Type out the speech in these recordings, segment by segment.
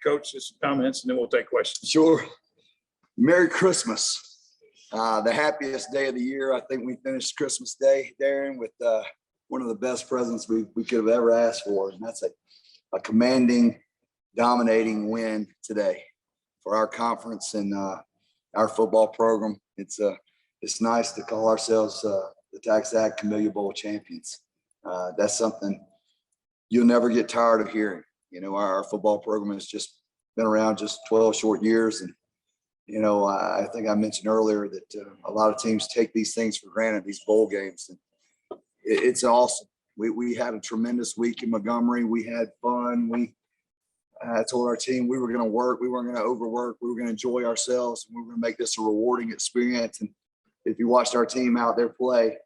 Coach, just some comments, and then we'll take questions. Sure. Merry Christmas. The happiest day of the year. I think we finished Christmas Day, Darren, with one of the best presents we could have ever asked for. And that's a commanding, dominating win today for our conference and our football program. It's nice to call ourselves the TaxAct Camellia Bowl champions. That's something you'll never get tired of hearing. You know, our football program has just been around just 12 short years. And, you know, I think I mentioned earlier that a lot of teams take these things for granted, these bowl games. And it's awesome. We had a tremendous week in Montgomery. We had fun. I told our team we were going to work. We weren't going to overwork. We were going to enjoy ourselves. And we were going to make this a rewarding experience. And if you watched our team out there play,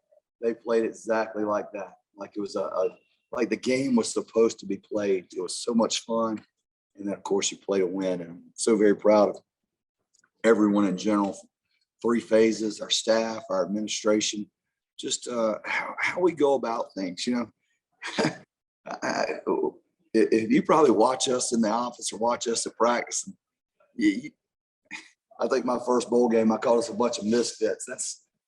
they played exactly like that. Like it was like the game was supposed to be played. It was so much fun. And then, of course, you play to win. And I'm so very proud of everyone in general. 3 phases, our staff, our administration, just how we go about things. You know, if you probably watch us in the office or watch us at practice, I think my first bowl game, I called us a bunch of misfits.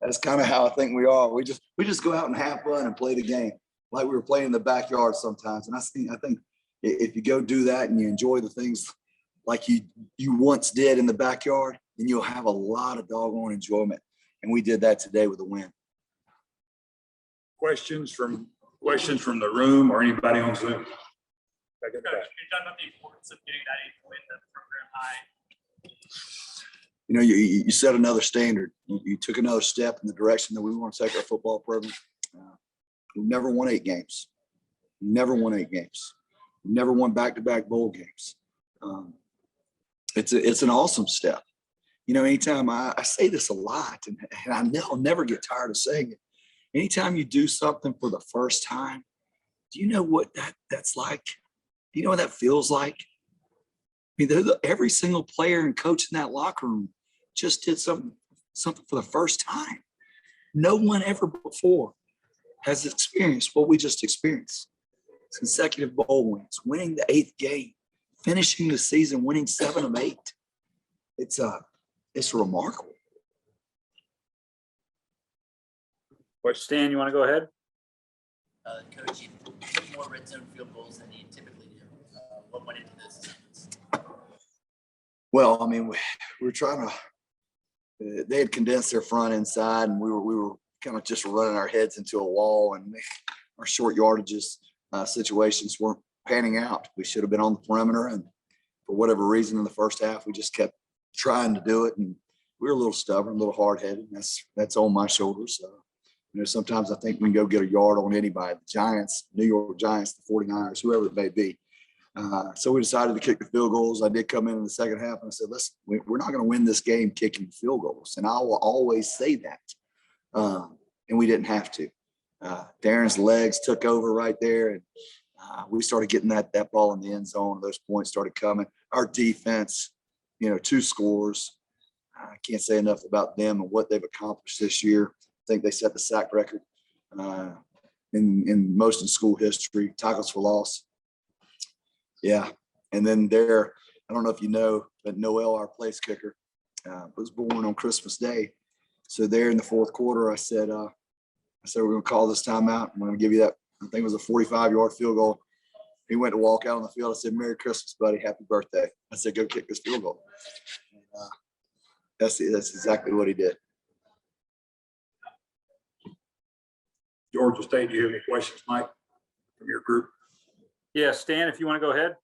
That's kind of how I think we are. We just go out and have fun and play the game like we were playing in the backyard sometimes. And I think if you go do that and you enjoy the things like you once did in the backyard, then you'll have a lot of doggone enjoyment. And we did that today with a win. Questions from the room or anybody on Zoom? Coach, can you talk about the importance of getting that 8th win at the program high? You know, you set another standard. You took another step in the direction that we want to take our football program. We've never won 8 games. Never won 8 games. We've never won back-to-back bowl games. It's an awesome step. You know, anytime I say this a lot, and I'll never get tired of saying it. Anytime you do something for the first time, do you know what that's like? Do you know what that feels like? I mean, every single player and coach in that locker room just did something for the first time. No one ever before has experienced what we just experienced. Consecutive bowl wins, winning the 8th game, finishing the season, winning 7 of 8. It's remarkable. What, Stan, you want to go ahead? Coach, you took more red zone field goals than you typically do. What went into this? Well, I mean, we were trying to. They had condensed their front inside, and we were kind of just running our heads into a wall, and our short yardages situations weren't panning out. We should have been on the perimeter, and for whatever reason, in the first half, we just kept trying to do it, and we were a little stubborn, a little hard-headed. That's on my shoulders. You know, sometimes I think we can go get a yard on anybody, the Giants, New York Giants, the 49ers, whoever it may be. So we decided to kick the field goals. I did come in the second half and I said, we're not going to win this game kicking field goals. And I will always say that. And we didn't have to. Darren's legs took over right there. And we started getting that ball in the end zone. Those points started coming. Our defense, you know, 2 scores. I can't say enough about them and what they've accomplished this year. I think they set the sack record in most of school history, tackles for loss. Yeah. And then I don't know if you know, but Noel, our place kicker, was born on Christmas Day. So there in the 4th quarter, I said, we're going to call this timeout. I'm going to give you that. I think it was a 45-yard field goal. He went to walk out on the field. I said, "Merry Christmas, buddy. Happy birthday." I said, "Go kick this field goal." And, that's exactly what he did. Georgia State, do you have any questions, Mike, from your group? Yeah, Stan, if you want to go ahead.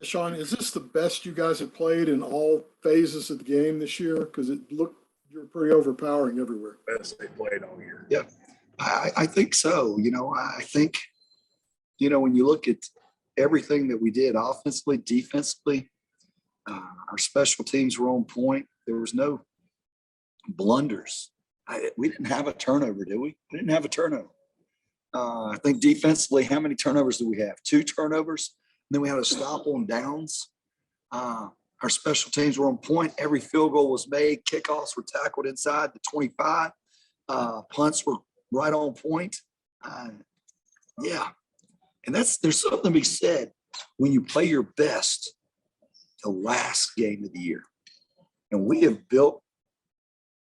Shawn, is this the best you guys have played in all phases of the game this year? Because you're pretty overpowering everywhere. Best they played all year. Yeah, I think so. You know, I think, you know, when you look at everything that we did offensively, defensively, our special teams were on point. There was no blunders. We didn't have a turnover, did we? We didn't have a turnover. I think defensively, how many turnovers do we have? 2 turnovers. And then we had a stop on downs. Our special teams were on point. Every field goal was made. Kickoffs were tackled inside the 25. Punts were right on point. Yeah. And there's something to be said when you play your best the last game of the year. And we have built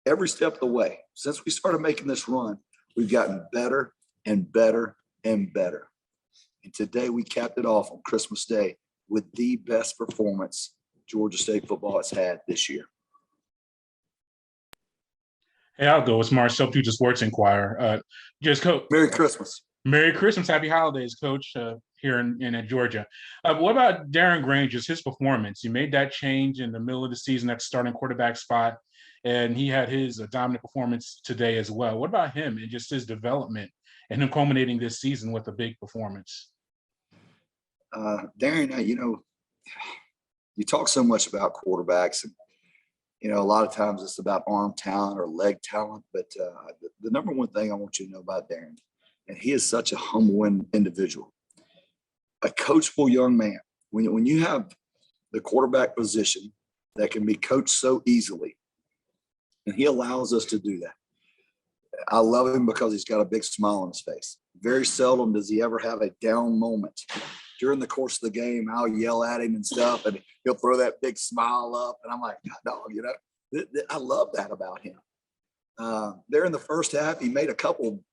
every step of the way. Since we started making this run, we've gotten better and better and better. And today we capped it off on Christmas Day with the best performance Georgia State football has had this year. Hey, I'll go. It's Marcel Future Sports Inquirer. Just Coach. Merry Christmas. Merry Christmas, Happy Holidays, Coach, here in Georgia. What about Darren Granger's his performance? He made that change in the middle of the season at the starting quarterback spot, and he had his dominant performance today as well. What about him and just his development and him culminating this season with a big performance? Darren, you talk so much about quarterbacks, and a lot of times it's about arm talent or leg talent. But the number one thing I want you to know about Darren, and he is such a humble individual, a coachable young man. When you have the quarterback position that can be coached so easily, and he allows us to do that. I love him because he's got a big smile on his face. Very seldom does he ever have a down moment. During the course of the game, I'll yell at him and stuff, and he'll throw that big smile up. And I'm like, dog, I love that about him. There in the first half, he made a couple,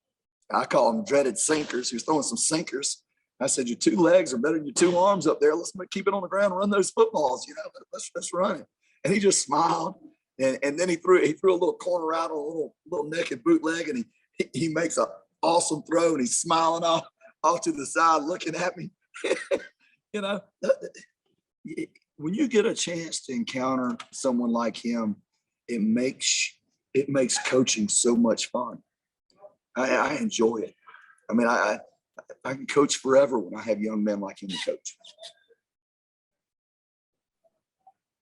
I call them dreaded sinkers. He was throwing some sinkers. I said, your two legs are better than your two arms up there. Let's keep it on the ground and run those footballs. Let's run it. And he just smiled. And then he threw a little corner out on a little naked bootleg, and he makes an awesome throw, and he's smiling off to the side, looking at me. When you get a chance to encounter someone like him, it makes coaching so much fun. I enjoy it. I mean, I can coach forever when I have young men like him to coach.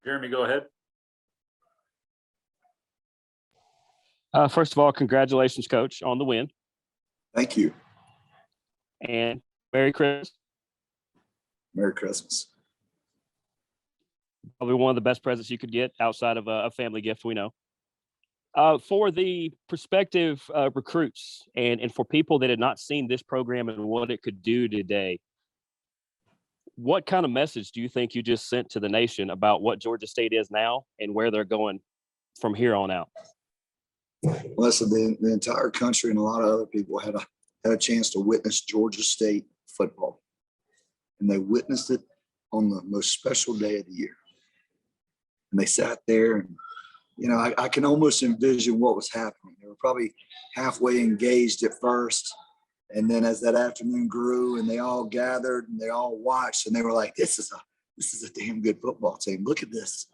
Jeremy, go ahead. First of all, congratulations, Coach, on the win. Thank you. And Merry Christmas. Merry Christmas. Probably one of the best presents you could get outside of a family gift, we know. For the prospective recruits and for people that had not seen this program and what it could do today, what kind of message do you think you just sent to the nation about what Georgia State is now and where they're going from here on out? Listen, the entire country and a lot of other people had a chance to witness Georgia State football. And they witnessed it on the most special day of the year. And they sat there and, I can almost envision what was happening. They were probably halfway engaged at first. And then as that afternoon grew and they all gathered and they all watched and they were like, this is a damn good football team. Look at this.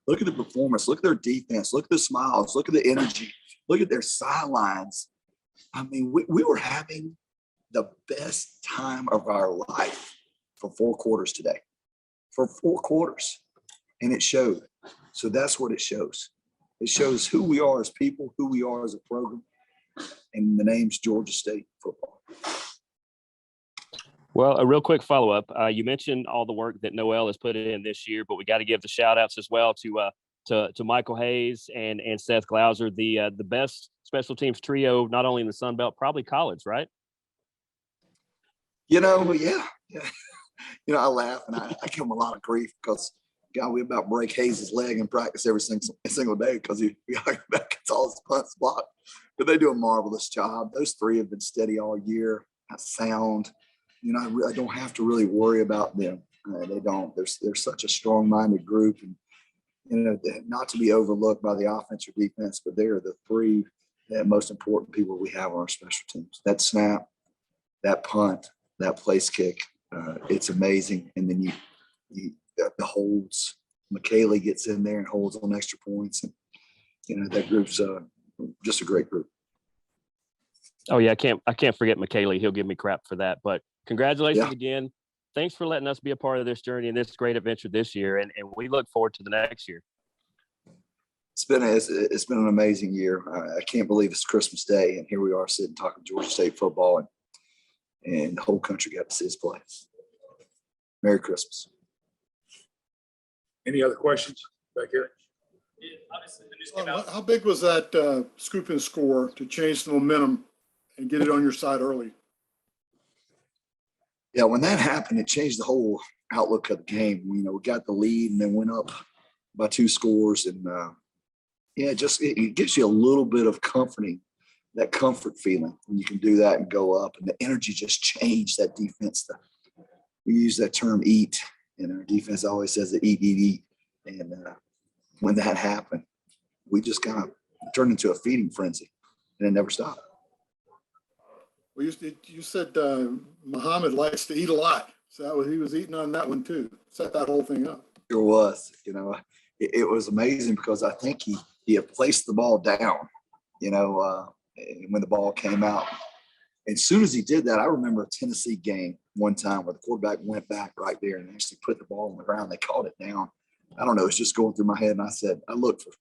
Look at the performance. Look at their defense. Look at the smiles. Look at the energy. Look at their sidelines. I mean, we were having the best time of our life for 4 quarters today. For 4 quarters. And it showed. So that's what it shows. It shows who we are as people, who we are as a program, and the name's Georgia State football. Well, a real quick follow-up. You mentioned all the work that Noel has put in this year, but we got to give the shout-outs as well to Michael Hayes and Seth Glauser, the best special teams trio, not only in the Sun Belt, probably college, right? Yeah. I laugh and I give him a lot of grief because, God, we about break Hayes' leg in practice every single day because he gets all his punts blocked. But they do a marvelous job. Those 3 have been steady all year. Sound. I don't have to really worry about them. They don't. They're such a strong-minded group, and not to be overlooked by the offense or defense, but they are the 3 most important people we have on our special teams. That snap, that punt, that place kick, it's amazing. And then the holds. McKaylee gets in there and holds on extra points, and that group's just a great group. Oh yeah, I can't forget McKaylee. He'll give me crap for that, but congratulations again. Thanks for letting us be a part of this journey and this great adventure this year, and we look forward to the next year. It's been an amazing year. I can't believe it's Christmas Day, and here we are sitting talking Georgia State football, and the whole country got to see us play. Merry Christmas. Any other questions back here? Yeah, obviously, the news came out. How big was that scoop and score to change the momentum and get it on your side early? Yeah, when that happened, it changed the whole outlook of the game. We got the lead and then went up by 2 scores. And yeah, it gives you a little bit of that comfort feeling when you can do that and go up. And the energy just changed that defense. We use that term eat, and our defense always says that eat. And when that happened, we just kind of turned into a feeding frenzy, and it never stopped. Well, you said Muhammad likes to eat a lot. So he was eating on that one too. Set that whole thing up. Sure was. It was amazing because I think he had placed the ball down, when the ball came out. As soon as he did that, I remember a Tennessee game one time where the quarterback went back right there and actually put the ball on the ground. They called it down. I don't know. It's just going through my head. And I looked for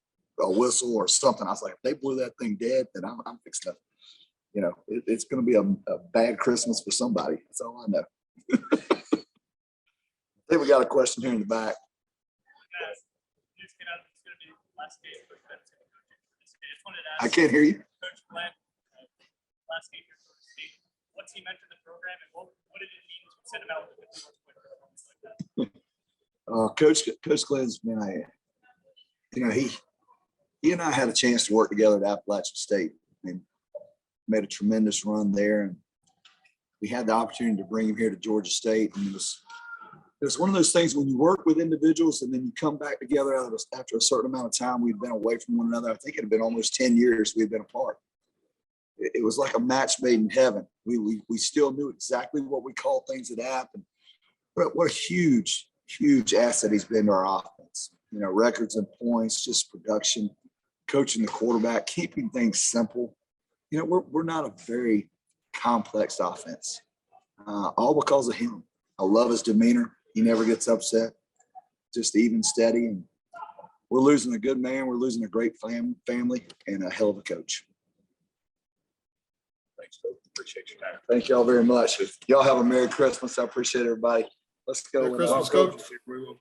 a whistle or something. I was like, if they blew that thing dead, then I'm fixing to, it's going to be a bad Christmas for somebody. That's all I know. I think we got a question here in the back. I can't hear you. Coach Glenn, last game here for the state. What's he meant to the program, and what did it mean to send him out with the Coach Glenn's been he and I had a chance to work together at Appalachian State and made a tremendous run there. And we had the opportunity to bring him here to Georgia State. And it was one of those things when you work with individuals and then you come back together after a certain amount of time. We'd been away from one another. I think it had been almost 10 years we've been apart. It was like a match made in heaven. We still knew exactly what we called things that happened. But what a huge asset he's been to our offense. Records and points, just production, coaching the quarterback, keeping things simple. We're not a very complex offense, all because of him. I love his demeanor. He never gets upset, just even steady. And we're losing a good man. We're losing a great family and a hell of a coach. Thanks, Coach. Appreciate your time. Thank y'all very much. Y'all have a Merry Christmas. I appreciate everybody. Let's go. Merry Christmas, Coach. We will.